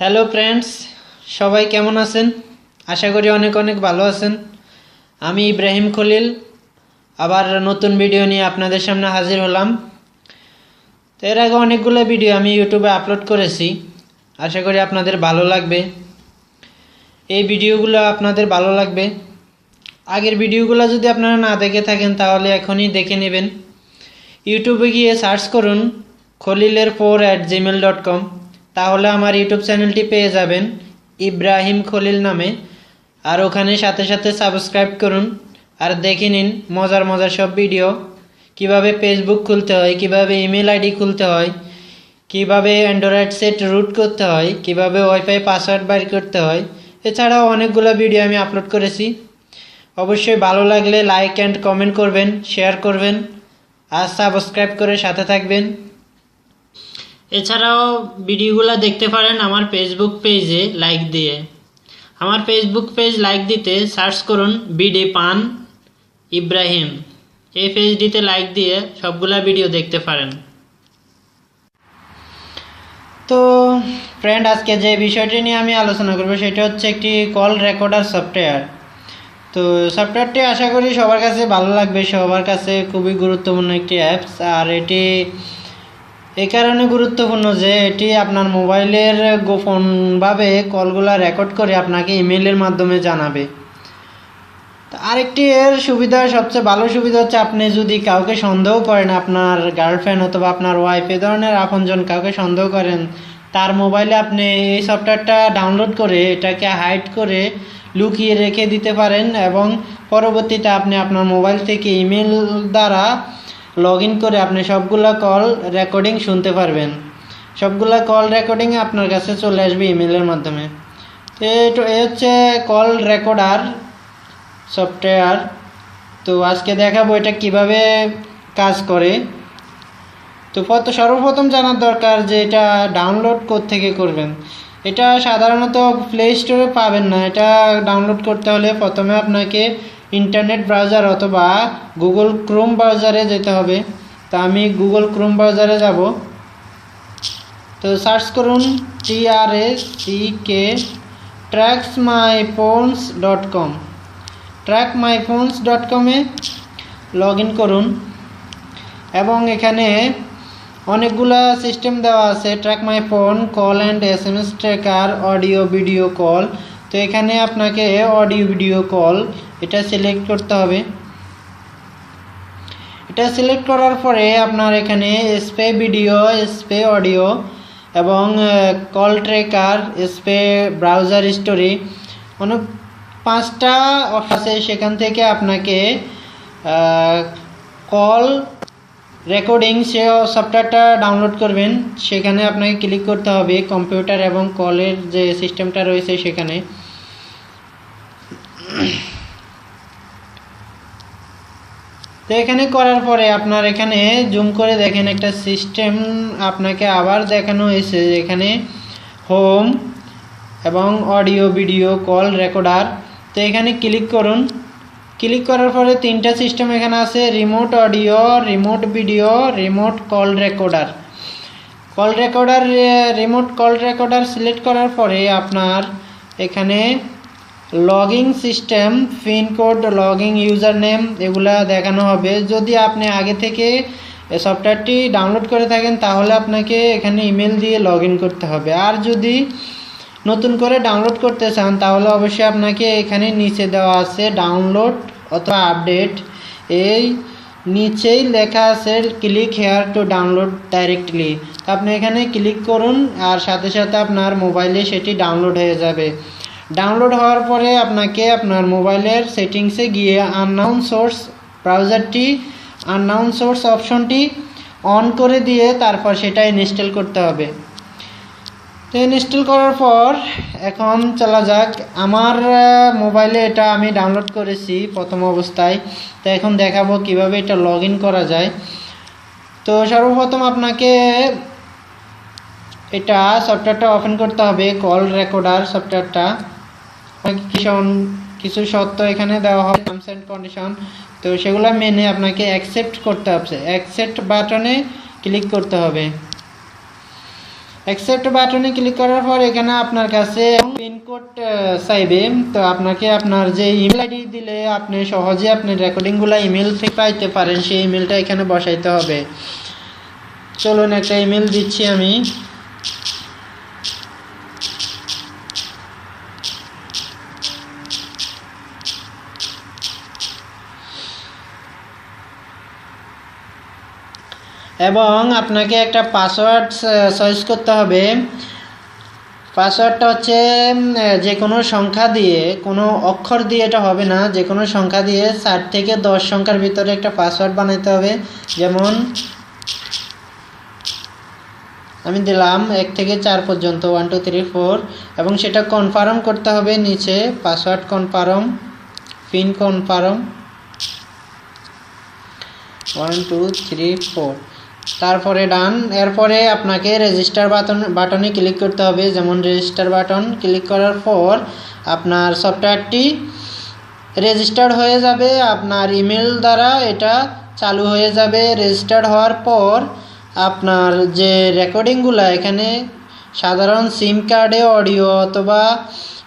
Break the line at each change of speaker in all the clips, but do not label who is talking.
Hello friends, সবাই কেমন আছেন? আশা করি অনেক অনেক ভালো আছেন। আমি ইব্রাহিম খলিল আবার নতুন ভিডিও নিয়ে আপনাদের সামনে হাজির হলাম। তো এর আগে অনেকগুলো ভিডিও আমি ইউটিউবে আপলোড করেছি, আশা করি আপনাদের ভালো লাগবে। এই ভিডিওগুলো আপনাদের ভালো লাগবে। আগের ভিডিওগুলো যদি আপনারা না দেখে থাকেন তাহলে এখনই দেখে নেবেন। ইউটিউবে গিয়ে সার্চ করুন khalil4@gmail.com, তাহলে আমার ইউটিউব চ্যানেলটি পেয়ে যাবেন ইব্রাহিম খলিল নামে। আর ওখানে সাথে সাথে সাবস্ক্রাইব করুন আর দেখে নিন মজার মজার সব ভিডিও। কিভাবে ফেসবুক খুলতে হয়, কিভাবে ইমেল আইডি খুলতে হয়, কিভাবে অ্যান্ড্রয়েড সেট রুট করতে হয়, কিভাবে ওয়াইফাই পাসওয়ার্ড বাইর করতে হয়, এছাড়াও অনেকগুলো ভিডিও আমি আপলোড করেছি। অবশ্যই ভালো লাগলে লাইক অ্যান্ড কমেন্ট করবেন, শেয়ার করবেন আর সাবস্ক্রাইব করে সাথে থাকবেন। এছাড়াও ভিডিওগুলো দেখতে পারেন আমার ফেসবুক পেজে লাইক দিয়ে। আমার ফেসবুক পেজ লাইক দিতে সার্চ করুন বিডি পান ইব্রাহিম। এই পেজটিতে লাইক দিয়ে সবগুলা ভিডিও দেখতে পারেন। তো ফ্রেন্ড, আজকে যে বিষয়টি নিয়ে আমি আলোচনা করব সেটা হচ্ছে একটি কল রেকর্ডার সফটওয়্যার। তো সফটওয়্যারটি আশা করি সবার কাছে ভালো লাগবে, সবার কাছে খুবই গুরুত্বপূর্ণ একটি অ্যাপস। আর এটি এই কারণে গুরুত্বপূর্ণ যে এটি আপনার মোবাইলের গোপনভাবে কলগুলো রেকর্ড করে আপনাকে ইমেলের মাধ্যমে জানাবে। আরেকটি এর সুবিধা, সবচেয়ে ভালো সুবিধা হচ্ছে আপনি যদি কাউকে সন্দেহ করেন, আপনার গার্লফ্রেন্ড অথবা আপনার ওয়াইফ, এ ধরনের আপনজন কাউকে সন্দেহ করেন, তার মোবাইলে আপনি এই সফটওয়্যারটা ডাউনলোড করে এটাকে হাইড করে লুকিয়ে রেখে দিতে পারেন এবং পরবর্তীতে আপনি আপনার মোবাইল থেকে ইমেল দ্বারা লগ ইন করে আপনি সবগুলা কল রেকর্ডিং শুনতে পারবেন। সবগুলা কল রেকর্ডিং আপনার কাছে চলে আসবে ইমেলের মাধ্যমে। তো এই হচ্ছে কল রেকর্ডার সফটওয়্যার। তো আজকে দেখাবো এটা কিভাবে কাজ করে। তো সর্বপ্রথম জানার দরকার যে এটা ডাউনলোড কোত্থেকে করবেন। এটা সাধারণত প্লে স্টোরে পাবেন না। এটা ডাউনলোড করতে হলে প্রথমে আপনাকে ইন্টারনেট ব্রাউজার অথবা গুগল ক্রোম ব্রাউজারে যেতে হবে। তো আমি গুগল ক্রোম ব্রাউজারে যাব। তো সার্চ করুন trackmyphones.com। trackmyphones.com-এ লগ ইন করুন এবং এখানে অনেকগুলা সিস্টেম দেওয়া আছে। Track my phone, call and SMS tracker, audio video call. তো এখানে আপনাকে অডিও ভিডিও কল এটা সিলেক্ট করতে হবে। এটা সিলেক্ট করার পরে আপনার এখানে স্পে ভিডিও, স্পে অডিও এবং কল ট্র্যাকার, স্পে ব্রাউজার হিস্টোরি, অনেক 5টা আছে। সেখান থেকে আপনাকে কল রেকর্ডিং সে সফটওয়্যারটা ডাউনলোড করবেন। সেখানে আপনাকে ক্লিক করতে হবে কম্পিউটার এবং কলের যে সিস্টেমটা রয়েছে সেখানে। তো এখানে করার পরে আপনার এখানে জুম করে দেখেন একটা সিস্টেম আপনাকে আবার দেখানো হয়েছে। এখানে হোম এবং অডিও ভিডিও কল রেকর্ডার। তো এখানে ক্লিক করুন। ক্লিক করার পরে 3টা সিস্টেম এখানে আছে: remote audio, remote video, remote call recorder. Remote call recorder select করার পরে আপনার এখানে login system, pincode, login user name এগুলা দেখানো হবে। যদি আপনি আগে থেকে সফটওয়্যারটি ডাউনলোড করে থাকেন তাহলে আপনাকে এখানে ইমেল দিয়ে লগ ইন করতে হবে। আর যদি নতুন করে ডাউনলোড করতে চান তাহলে অবশ্যই আপনাকে এখানে নিচে দেওয়া আছে ডাউনলোড অথবা আপডেট, এই নিচেই লেখা আছে click here to download directly. আপনি এখানে ক্লিক করুন আর সাথে সাথে আপনার মোবাইলে সেটি ডাউনলোড হয়ে যাবে। ডাউনলোড হওয়ার পরে আপনাকে আপনার মোবাইলের সেটিংসে গিয়ে আননাউন সোর্স ব্রাউজারটি, আননাউন সোর্স অপশনটি অন করে দিয়ে তারপর সেটা ইনস্টল করতে হবে। তো ইনস্টল করার পর এখন চলা যাক। আমার মোবাইলে এটা আমি ডাউনলোড করেছি প্রথম অবস্থায়। তো এখন দেখাবো কিভাবে এটা লগ ইন করা যায়। তো সর্বপ্রথম আপনাকে এটা সফটওয়্যারটা ওপেন করতে হবে, কল রেকর্ডার সফটওয়্যারটা। কিছু শর্ত এখানে দেওয়া হবে, টার্মস অ্যান্ড কন্ডিশন। তো সেগুলো মেনে আপনাকে অ্যাকসেপ্ট করতে হবে। অ্যাকসেপ্ট বাটনে ক্লিক করতে হবে। অ্যাকসেপ্ট বাটনে ক্লিক করার পর এখানে আপনার কাছে পিনকোড চাইবে। তো আপনাকে আপনার যে ইমেল আইডি দিলে আপনি সহজে আপনি রেকর্ডিংগুলো ইমেল থেকে পাইতে পারেন, সেই ইমেলটা এখানে বসাইতে হবে। চলুন একটা ইমেল দিচ্ছি আমি। এবং আপনাকে একটা পাসওয়ার্ড চয়েস করতে হবে। পাসওয়ার্ডটা হচ্ছে যে কোনো সংখ্যা দিয়ে, কোনো অক্ষর দিয়ে এটা হবে না, যে কোনো সংখ্যা দিয়ে 4 থেকে 10 সংখ্যার ভিতরে একটা পাসওয়ার্ড বানাইতে হবে। যেমন আমি দিলাম 1 থেকে 4 পর্যন্ত 1 2 3 4, এবং সেটা কনফার্ম করতে হবে নিচে, পাসওয়ার্ড কনফার্ম, পিন কনফার্ম 1 2 3 4, তারপরে ডান। এরপরে আপনাকে রেজিস্টার বাটনে ক্লিক করতে হবে। যেমন রেজিস্টার বাটন ক্লিক করার পর আপনার সফটওয়্যারটি রেজিস্টার্ড হয়ে যাবে, আপনার ইমেল দ্বারা এটা চালু হয়ে যাবে। রেজিস্টার্ড হওয়ার পর আপনার যে রেকর্ডিংগুলো এখানে সাধারণ সিম কার্ডে অডিও অথবা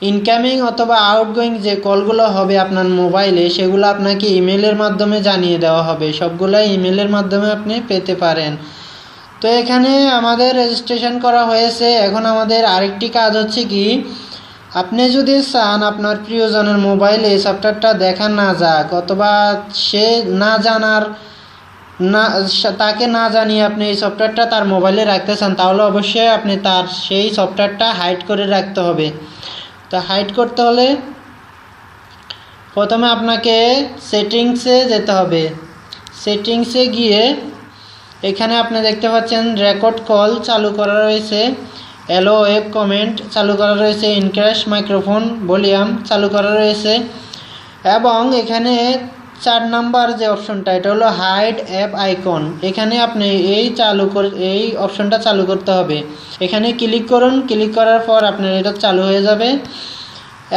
ইনকামিং অথবা আউটগোয়িং যে কলগুলো হবে আপনার মোবাইলে, সেগুলো আপনাকে ইমেলের মাধ্যমে জানিয়ে দেওয়া হবে। সবগুলো ইমেলের মাধ্যমে আপনি পেতে পারেন। তো এখানে আমাদের রেজিস্ট্রেশন করা হয়েছে। এখন আমাদের আরেকটি কাজ হচ্ছে কি, আপনি যদি চান আপনার প্রিয়জনের মোবাইলে এই সফটওয়্যারটা দেখা না যাক, অথবা সে না জানার তাকে না জানিয়ে আপনি এই সফটওয়্যারটা তার মোবাইলে রাখতে চান, তাহলে অবশ্যই আপনি তার সেই সফটওয়্যারটা হাইড করে রাখতে হবে। তো হাইড করতে হলে প্রথমে আপনাকে সেটিংসে যেতে হবে। সেটিংসে গিয়ে এখানে আপনি দেখতে পাচ্ছেন রেকর্ড কল চালু করা রয়েছে, অ্যালো ওয়েব কমেন্ট চালু করা রয়েছে, ইনক্রিজ মাইক্রোফোন ভলিউম চালু করা রয়েছে, এবং এখানে 4 নাম্বার যে অপশনটা, এটা হলো হাইড অ্যাপ আইকন। এখানে আপনি এই অপশনটা চালু করতে হবে। এখানে ক্লিক করুন। ক্লিক করার পর আপনার এটা চালু হয়ে যাবে,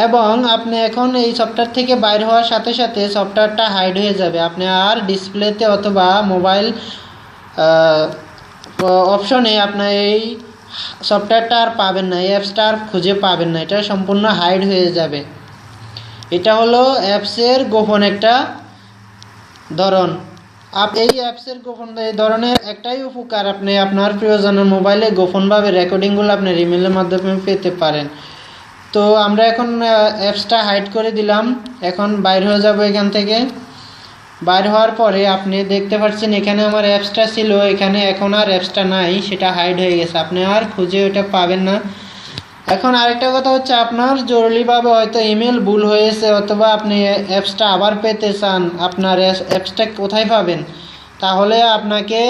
এবং আপনি এখন এই সফটওয়্যার থেকে বাইর হওয়ার সাথে সাথে সফটওয়্যারটা হাইড হয়ে যাবে। আপনি আর ডিসপ্লেতে অথবা মোবাইল অপশনে আপনার এই সফটওয়্যারটা আর পাবেন না, এই অ্যাপসটা আর খুঁজে পাবেন না, এটা সম্পূর্ণ হাইড হয়ে যাবে। এটা হলো অ্যাপসের গোপন একটা ধরন। এই অ্যাপসের গোপন এই ধরনের একটাই উপকার, আপনি আপনার প্রিয়জনের মোবাইলে গোপনভাবে রেকর্ডিংগুলো আপনার ইমেলের মাধ্যমে পেতে পারেন। তো আমরা এখন অ্যাপসটা হাইড করে দিলাম। এখন বাইর হয়ে যাব এখান থেকে। বাইর হওয়ার পরে আপনি দেখতে পাচ্ছেন এখানে আমার অ্যাপসটা ছিল, এখানে এখন আর অ্যাপসটা নাই, সেটা হাইড হয়ে গেছে, আপনি আর খুঁজে ওটা পাবেন না। এখন আরেকটা কথা হচ্ছে, আপনার জরুরিভাবে হয়তো ইমেল ভুল হয়েছে অথবা আপনি অ্যাপসটা আবার পেতে চান, আপনার অ্যাপসটা কোথায় পাবেন? তাহলে আপনাকে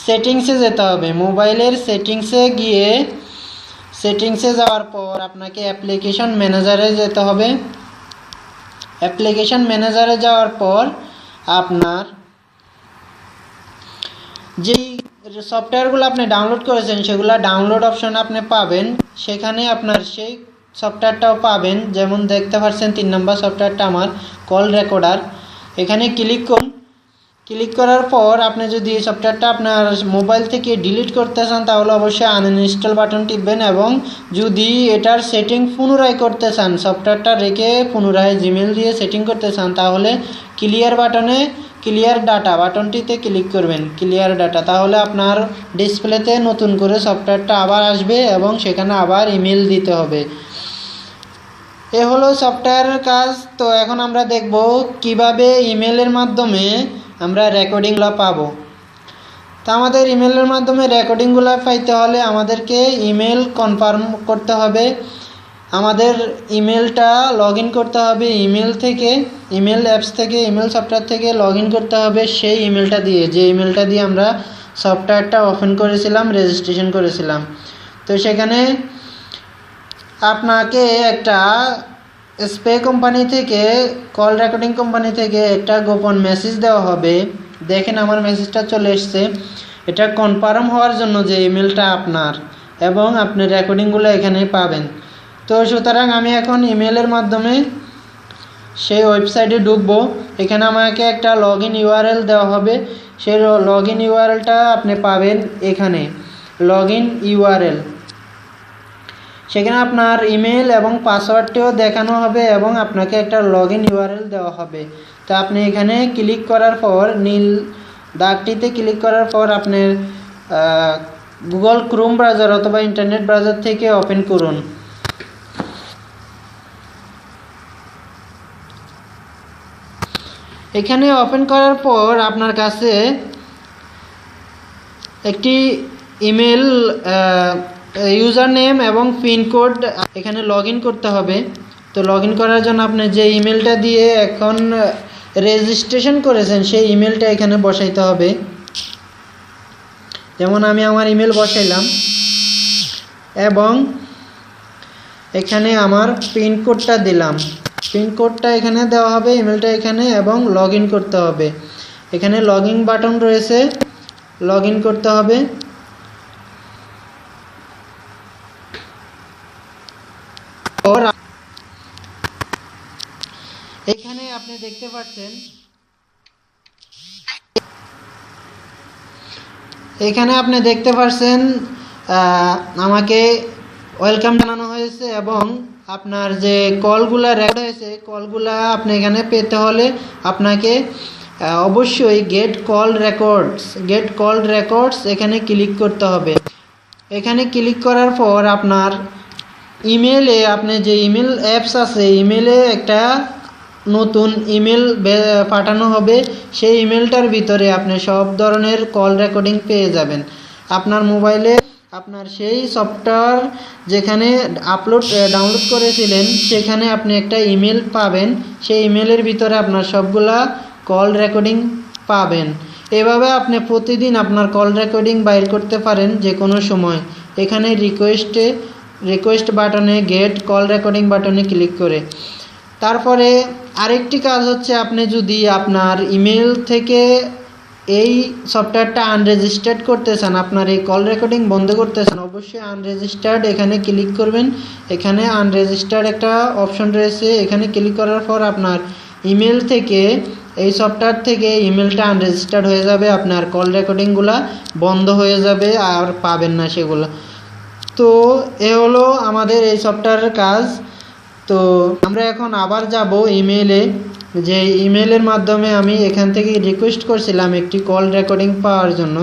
সেটিংসে যেতে হবে। মোবাইলের সেটিংসে গিয়ে, সেটিংসে যাওয়ার পর আপনাকে অ্যাপ্লিকেশন ম্যানেজারে যেতে হবে। অ্যাপ্লিকেশন ম্যানেজারে যাওয়ার পর আপনার যেই সফটওয়্যারগুলো আপনি ডাউনলোড করেছেন সেগুলো ডাউনলোড অপশন আপনি পাবেন, সেখানে আপনার সেই সফটওয়্যারটাও পাবেন। যেমন দেখতে পাচ্ছেন 3 নম্বর সফটওয়্যারটা আমার কল রেকর্ডার। এখানে ক্লিক করুন। ক্লিক করার পর আপনি যদি এই সফটওয়্যারটা আপনার মোবাইল থেকে ডিলিট করতে চান তাহলে অবশ্যই আনইনস্টল বাটন টিপবেন, এবং যদি এটার সেটিং পুনরায় করতে চান, সফটওয়্যারটা রেখে পুনরায় জিমেল দিয়ে সেটিং করতে চান, তাহলে ক্লিয়ার বাটনে ক্লিয়ার ডাটা বাটনটিতে ক্লিক করবেন, ক্লিয়ার ডাটা। তাহলে আপনার ডিসপ্লেতে নতুন করে সফটওয়্যারটা আবার আসবে এবং সেখানে আবার ইমেল দিতে হবে। এ হলো সফটওয়্যারের কাজ। তো এখন আমরা দেখব কিভাবে ইমেলের মাধ্যমে আমরা রেকর্ডিংগুলো পাবো। তো আমাদের ইমেলের মাধ্যমে রেকর্ডিংগুলো পাইতে হলে আমাদেরকে ইমেল কনফার্ম করতে হবে। আমাদের ইমেলটা লগ ইন করতে হবে ইমেল থেকে, ইমেল অ্যাপস থেকে, ইমেল সফটওয়্যার থেকে লগ ইন করতে হবে সেই ইমেলটা দিয়ে, যে ইমেলটা দিয়ে আমরা সফটওয়্যারটা ওপেন করেছিলাম, রেজিস্ট্রেশন করেছিলাম। তো সেখানে আপনাকে একটা স্পে কোম্পানি থেকে, কল রেকর্ডিং কোম্পানি থেকে একটা গোপন মেসেজ দেওয়া হবে। দেখেন আমার মেসেজটা চলে এসছে। এটা কনফার্ম হওয়ার জন্য যে ইমেলটা আপনার, এবং আপনি রেকর্ডিংগুলো এখানে পাবেন। তো সুতরাং আমি এখন ইমেলের মাধ্যমে সেই ওয়েবসাইটে ঢুকবো। এখানে আমাকে একটা লগ ইন ইউআরএল দেওয়া হবে, সেই লগ ইন ইউআরএলটা আপনি পাবেন এখানে। Login URL. সেখানে আপনার ইমেল এবং পাসওয়ার্ডটিও দেখানো হবে এবং আপনাকে একটা লগইন ইউআরএল দেওয়া হবে। তো আপনি এখানে ক্লিক করার পর নীল দাগটিতে ক্লিক করার পর আপনার গুগল ক্রোম ব্রাউজার অথবা ইন্টারনেট ব্রাউজার থেকে ওপেন করুন। এখানে ওপেন করার পর আপনার কাছে একটি ইমেল ইউজার নেম এবং পিন কোড এখানে লগইন করতে হবে। তো লগইন করার জন্য আপনি যে ইমেলটা দিয়ে এখন রেজিস্ট্রেশন করেছেন সেই ইমেলটা এখানে বসাইতে হবে। যেমন আমি আমার ইমেল বসাইলাম এবং এখানে আমার পিন কোডটা দিলাম। পিন কোডটা এখানে দেওয়া হবে, ইমেলটা এখানে, এবং লগইন করতে হবে। এখানে লগইন বাটন রয়েছে, লগইন করতে হবে। এখানে আপনি দেখতে পাচ্ছেন আমাকে ওয়েলকাম জানানো হয়েছে এবং আপনার যে কলগুলা রেকর্ড হয়েছে কলগুলা আপনি এখানে পেতে হলে আপনাকে অবশ্যই গেট কল রেকর্ডস এখানে ক্লিক করতে হবে। এখানে ক্লিক করার পর আপনার ইমেলে আপনি যে ইমেল অ্যাপস আছে ইমেলে একটা নতুন ইমেল পাঠানো হবে। সেই ইমেলটার ভিতরে আপনি সব ধরনের কল রেকর্ডিং পেয়ে যাবেন। আপনার মোবাইলে আপনার সেই সফটওয়্যার যেখানে ডাউনলোড করেছিলেন সেখানে আপনি একটা ইমেল পাবেন। সেই ইমেলের ভিতরে আপনার সবগুলা কল রেকর্ডিং পাবেন। এভাবে আপনি প্রতিদিন আপনার কল রেকর্ডিং বাইর করতে পারেন যে কোনো সময়। এখানে রিকোয়েস্ট বাটনে গেট কল রেকর্ডিং বাটনে ক্লিক করে তারপরে আরেকটি কাজ হচ্ছে, আপনি যদি আপনার ইমেল থেকে এই সফটওয়্যারটা আনরেজিস্টার্ড করতে চান, আপনার এই কল রেকর্ডিং বন্ধ করতে চান, অবশ্যই আনরেজিস্টার্ড এখানে ক্লিক করবেন। এখানে আনরেজিস্টার্ড একটা অপশন রয়েছে, এখানে ক্লিক করার পর আপনার ইমেল থেকে এই সফটওয়্যার থেকে ইমেলটা আনরেজিস্টার্ড হয়ে যাবে, আপনার কল রেকর্ডিংগুলো বন্ধ হয়ে যাবে, আর পাবেন না সেগুলো। তো এ হলো আমাদের এই সফটওয়্যারের কাজ। তো আমরা এখন আবার যাব ইমেলে, যে ইমেলের মাধ্যমে আমি এখান থেকে রিকোয়েস্ট করছিলাম একটি কল রেকর্ডিং পাওয়ার জন্য।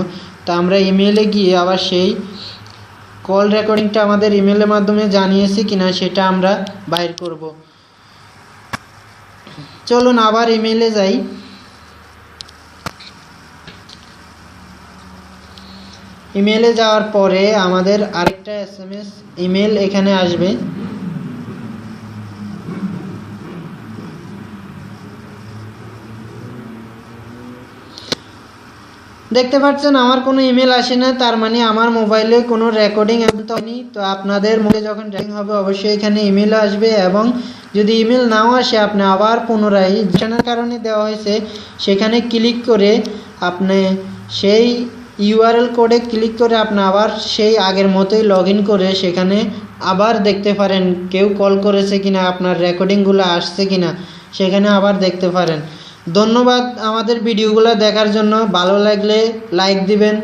তো আমরা ইমেলে গিয়ে আবার সেই কল রেকর্ডিংটা আমাদের ইমেলের মাধ্যমে জানিয়েছি কিনা সেটা আমরা বাইর করব। চলুন আবার ইমেলে যাই। ইমেলে যাওয়ার পরে আমাদের আরেকটা SMS ইমেল এখানে আসবে। দেখতে পাচ্ছেন আমার কোনো ইমেল আসে না, তার মানে আমার মোবাইলে কোনো রেকর্ডিং হয়নি। তো আপনাদের মোবাইলে যখন রেকর্ডিং হবে অবশ্যই এখানে ইমেল আসবে, এবং যদি ইমেল নাও আসে আপনি আবার পুনরায় যেটার কারণে দেওয়া হয়েছে সেখানে ক্লিক করে আপনি সেই ইউআরএল কোডে ক্লিক করে আপনি আবার সেই আগের মতোই লগইন করে সেখানে আবার দেখতে পারেন কেউ কল করেছে কিনা, আপনার রেকর্ডিংগুলো আসছে কিনা সেখানে আবার দেখতে পারেন। ধন্যবাদ আমাদের ভিডিওগুলো দেখার জন্য। ভালো লাগলে লাইক দিবেন।